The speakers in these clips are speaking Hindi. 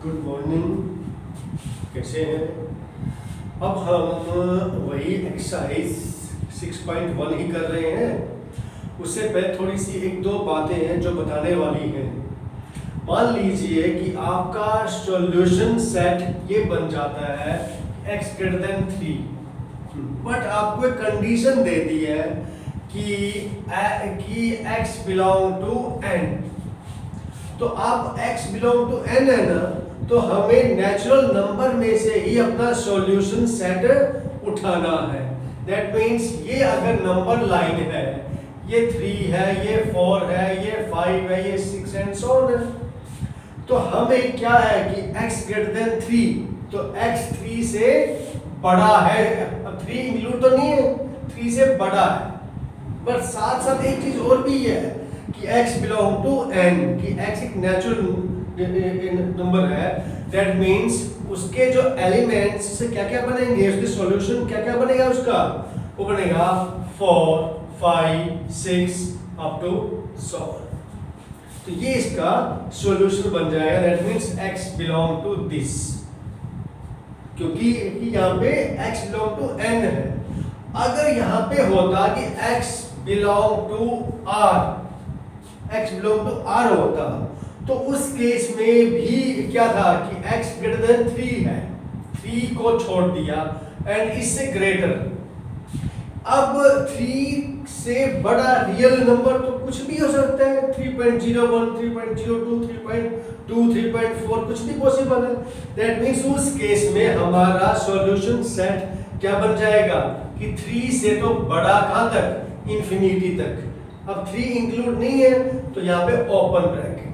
Good morning. कैसे हैं? अब हम वही एक्सरसाइज 6.1 ही कर रहे हैं। उससे पहले थोड़ी सी एक दो बातें हैं जो बताने वाली हैं। मान लीजिए कि आपका सॉल्यूशन सेट ये बन जाता है x greater than 3, बट आपको एक कंडीशन दे दी है कि x belong to n। तो आप x belong to n है ना, तो हमें नेचुरल नंबर में से ही अपना सॉल्यूशन सेट उठाना है। दैट मीन्स ये अगर नंबर लाइन है, ये 3 है, ये 4 है, ये 5 है, ये 6 एंड सो ऑन है, तो हमें क्या है कि x greater than 3, तो x 3 से बड़ा है। अब 3 इंक्लूड तो नहीं है, 3 से बड़ा है। पर साथ साथ एक चीज और भी है कि x belong to n, कि x एक नेचुरल नंबर है। दैट मीन्स उसके जो एलिमेंट्स से क्या क्या बनेंगे, उसके सॉल्यूशन क्या क्या बनेगा, उसका वो बनेगा 4, 5, 6 अप टू सो ऑन। तो ये इसका सॉल्यूशन बन जाएगा। That means x belong to this, क्योंकि यहाँ पे x belong to n है। अगर यहाँ पे होता कि x belong to r होता, तो उस केस में भी क्या था कि x greater than 3 है, 3 को छोड़ दिया एंड इससे ग्रेटर। अब 3 से बड़ा रियल नंबर तो कुछ भी हो सकता है, 3.01, 3.02, 3.2, 3.4 कुछ भी पॉसिबल है। दैट मीन्स उस केस में हमारा सॉल्यूशन सेट क्या बन जाएगा कि 3 से तो बड़ा कहां तक, इंफिनिटी तक। अब 3 इंक्लूड नहीं है तो यहाँ पे ओपन ब्रैकेट,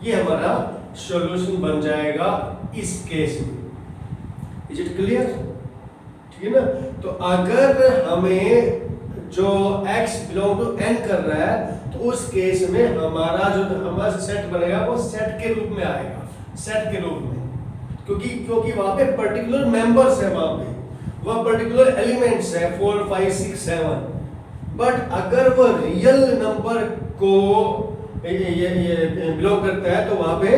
ये हमारा सॉल्यूशन बन जाएगा इस केस में। Is it clear? ठीक है ना? तो अगर हमें जो x belong to n कर रहा है, तो उस केस में हमारा सेट बनेगा वो सेट के रूप में आएगा, सेट के रूप में, क्योंकि वहां पे पर्टिकुलर मेंबर्स है, वहां पे वह पर्टिकुलर एलिमेंट्स है 4, 5, 6, 7। बट अगर वो रियल नंबर को ये बिलोंग करता है, तो वहां पे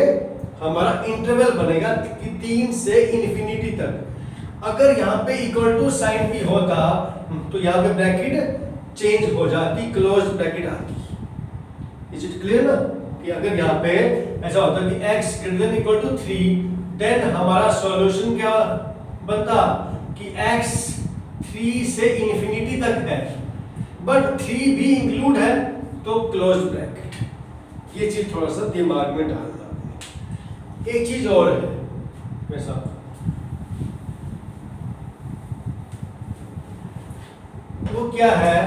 हमारा इंटरवल बनेगा कि 3 से इंफिनिटी तक। अगर यहाँ पे इक्वल टू साइन भी होता तो यहाँ पे ब्रैकेट चेंज हो जाती, क्लोज ब्रैकेट आती। इज इट क्लियर ना? कि अगर यहाँ पे ऐसा होता कि x greater than equal to 3, then हमारा सॉल्यूशन क्या बनता कि x 3 से इंफिनिटी तक है, बट 3 भी इंक्लूड है तो क्लोज ब्रैकेट। ये चीज थोड़ा सा दिमाग में डालना। एक चीज और है वैसा, वो क्या है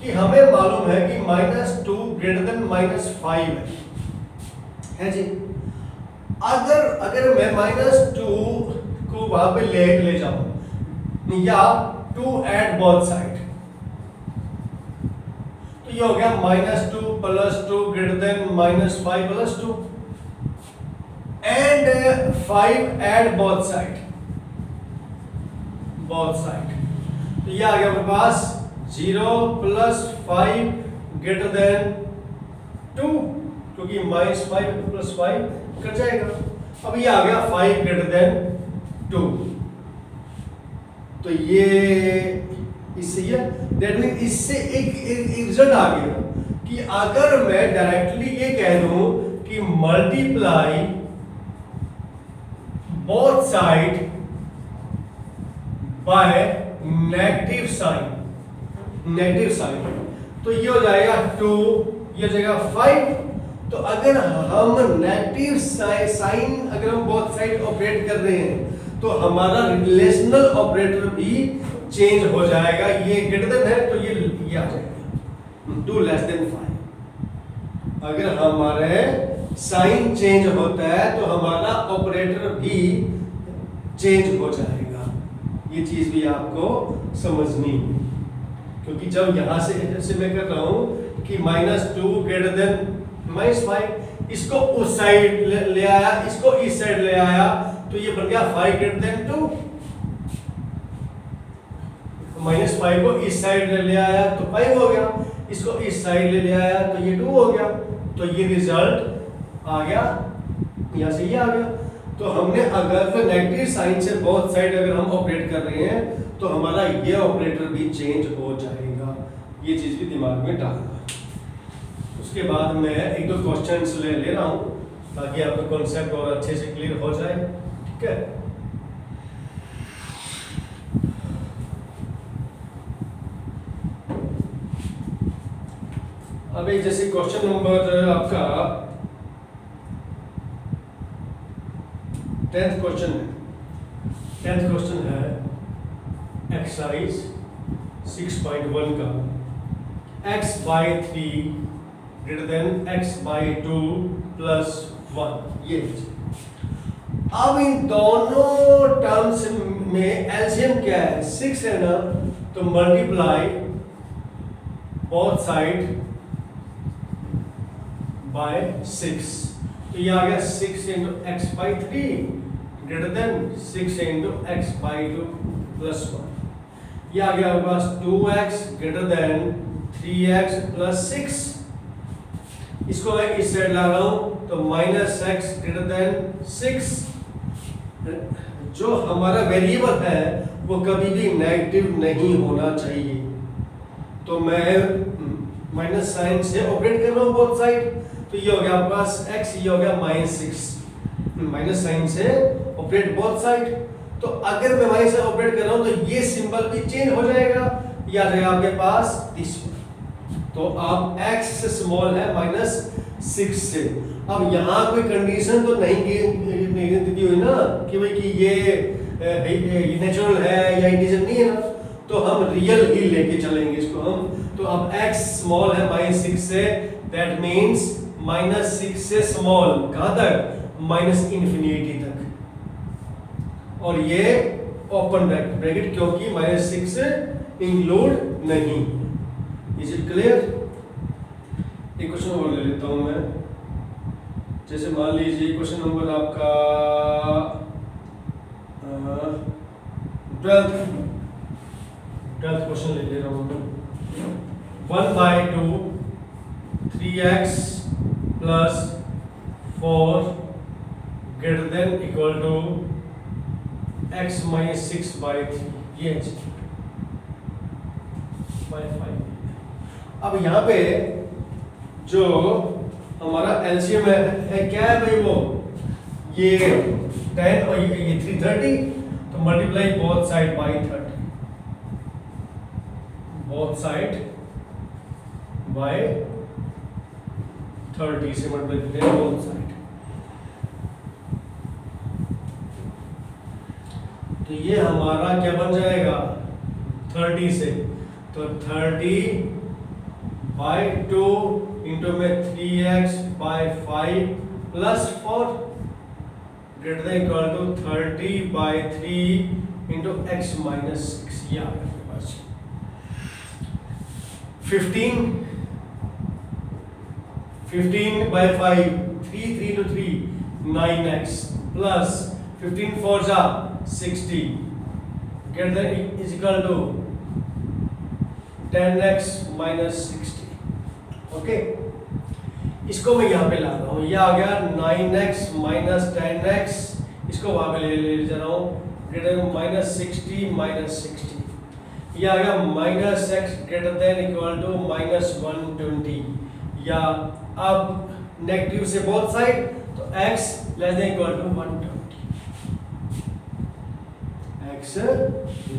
कि हमें मालूम है कि -2 greater than -5 है जी। अगर मैं -2 को वहां पे ले जाऊं या 2 एट बोथ साइड, तो ये हो गया -2 + 2 greater than -5 + 2 and 5 at both side, तो ये आ गया मेरे पास 0 + 5 greater than 2, क्योंकि -5 + 5 कट जाएगा। अब ये आ गया 5 greater than 2, तो ये इससे ये दैट मीन इससे एक रिजल्ट आ गया कि अगर मैं डायरेक्टली ये कह दूं कि multiply both side by negative sign, तो ये हो जाएगा 2, ये हो जाएगा 5। तो अगर हम नेगेटिव साइन अगर हम बोथ साइड ऑपरेट कर रहे हैं, तो हमारा रिलेशनल ऑपरेटर भी चेंज हो जाएगा। ये ग्रेटर देन है तो ये आ जाएगा 2 लेस देन 5। अगर हमारे साइन चेंज होता है तो हमारा ऑपरेटर भी चेंज हो जाएगा। ये चीज भी आपको समझनी है, क्योंकि जब यहां से जैसे मैं कर रहा हूं कि -2 greater than -5, इसको उस साइड ले आया, इसको इस साइड ले आया, तो ये बन गया 5 greater than 2। -5 को इस साइड ले आया तो 5 हो गया, इसको इस साइड ले आया तो ये 2 हो गया। तो ये रिजल्ट आ गया, यहां से ये आ गया। तो हमने अगर नेगेटिव साइन से बोथ साइड अगर हम ऑपरेट कर रहे हैं तो हमारा ये ऑपरेटर भी चेंज हो जाएगा। ये चीज भी दिमाग में डालना। उसके बाद मैं एक दो क्वेश्चंस ले रहा हूं ताकि आपका कॉन्सेप्ट और अच्छे से क्लियर हो जाए। ठीक है, अभी जैसे क्वेश्चन नंबर आपका 10th क्वेश्चन है एक्सरसाइज 6.1 का x by 3 greater than x by 2 plus 1। ये अब इन दोनों टर्म्स में एलसीएम क्या है? 6 है ना, तो मल्टीप्लाई बोथ साइड बाय 6, तो ये आ गया 6 into x by 3 greater than 6 into x by 2 plus 1। ये आ गया हमारे पास 2x greater then 3x plus 6। इसको मैं इस साइड ला रहा हूं तो माइनस एक्स ग्रेटर देन 6। जो हमारा वेरिएबल है वो कभी भी नेगेटिव नहीं होना चाहिए, तो मैं माइनस साइन से ऑपरेट कर रहा हूं बोथ साइड। तो ये हो गया आपके पास x, ये हो गया -6। माइनस साइन से ऑपरेट बोथ साइड। तो अगर मैं माइनस से ऑपरेट कर रहा हूं तो ये सिंबल भी चेंज हो जाएगा, ये आ जाएगा आपके पास दिस। तो अब x से स्मॉल है -6 से। अब यहाँ कोई कंडीशन तो नहीं दी हुई ना कि भाई कि ये नेचुरल है या इंटीजर नहीं है ना, तो हम रियल ही लेके चलेंगे इसको हम। तो अब x स्मॉल है -6 से, दैट मीन्स -6 से स्मॉल कहां तक? -इन्फिनिटी तक। और ये ओपन ब्रैकेट क्योंकि -6 से इंक्लूड नहीं। Is it clear? एक क्वेश्चन और ले लेता हूं मैं। जैसे मान लीजिए क्वेश्चन नंबर आपका 12th क्वेश्चन ले रहा हूं मैं। 1/2 3x plus 4 greater than equal to x minus 6/3, ये by 5। अब यहाँ पे जो हमारा एलसीएम है क्या है भाई? वो ये 10 और ये 330, तो multiply both side by 30, both side bye 30 से मल्टीप्लाई करते हैं बोथ साइड। तो ये हमारा क्या बन जाएगा 30 से, तो 30/2 इंटू में 3x by 5 plus 4 greater than equal to 30/3 into x minus 6। ये आ गया मेरे पास 15/5 3 into 3 9x प्लस 15 4 जा 60 greater than is equal to 10x minus 60। Okay, इसको मैं यहाँ पे ला रहा हूँ, ये आ गया 9x minus 10x, इसको वहाँ पे ले जा रहा हूँ greater than -60 minus 60। ये आ गया -x greater than equal to -120। या अब नेगेटिव से बोथ साइड, तो x less than equal to 120, x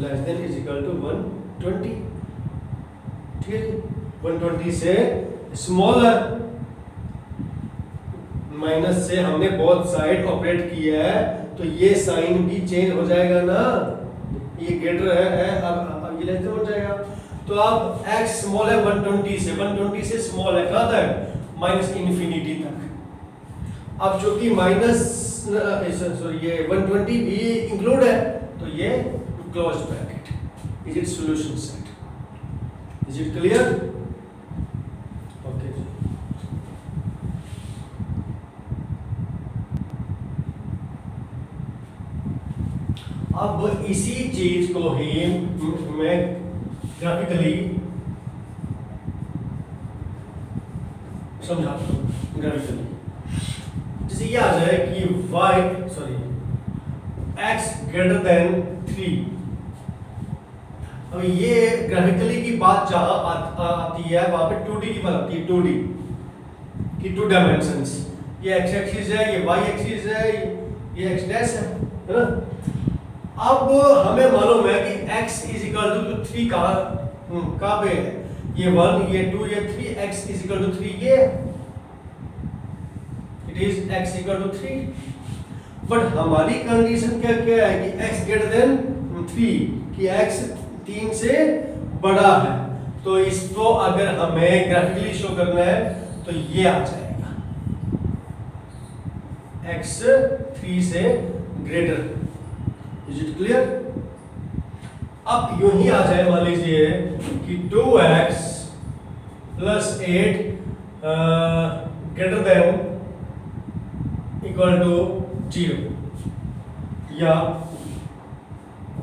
less than is equal to 120। ठीक है, 120 से स्मॉल है, माइनस से हमने बोथ साइड ऑपरेट किया है, तो ये साइन भी चेंज हो जाएगा ना, ये ग्रेटर है अब ये लेस देन हो जाएगा। तो अब x स्मॉल है 120 से स्मॉल है कहां तक? -इन्फिनिटी तक। अब चूंकि ये 120 भी इंक्लूड है, तो ये close bracket. Is it solution set? Is it clear? Okay, अब इसी चीज को ही मैं ग्राफिकली समझाता हूँ। ग्राफिकली जैसे इससे ये आ जाए कि x ग्रेटर देन 3। अब ये ग्राफिकली की बात जहां आती है वहां पे 2D की बात आती है, 2D की 2 डायमेंशंस। ये x एक्सिस है, ये y एक्सिस है, ये x डैश है ना। अब हमें मालूम है कि x इज इक्वल टू 3 कहां पे है, ये 1 ये 2 ये 3, x इज इक्वल टू 3 ये it is x equal to 3। But हमारी कंडीशन क्या क्या है कि x ग्रेटर देन 3, कि x 3 से बड़ा है। तो इसको अगर हमें ग्राफिकली शो करना है तो ये आ जाएगा x 3 से ग्रेटर। Is it clear? अब यूं ही आ जाए, मान लीजिए कि 2x plus 8 greater than equal to 0, या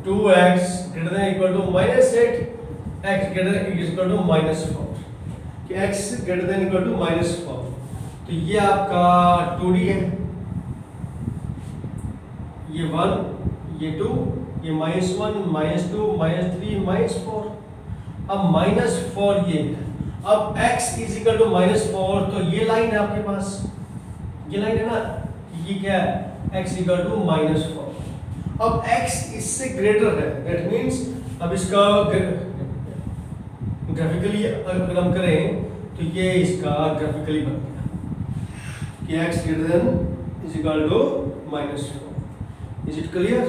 2x greater than equal to -8 x greater than equal to -4, कि x greater than equal to -4। तो ये आपका 2D है, ये 1 ये 2 ये -1 -2 -3 -4। अब -4 ये है। अब x इज इक्वल टू -4, तो ये लाइन है आपके पास, ये लाइन है ना, ये क्या है x इक्वल टू -4। अब x इससे ग्रेटर है, दैट मींस अब इसका ग्राफिकली अगर हम करें तो ये इसका ग्राफिकली बन गया कि x greater than is equal to -4। Is it clear?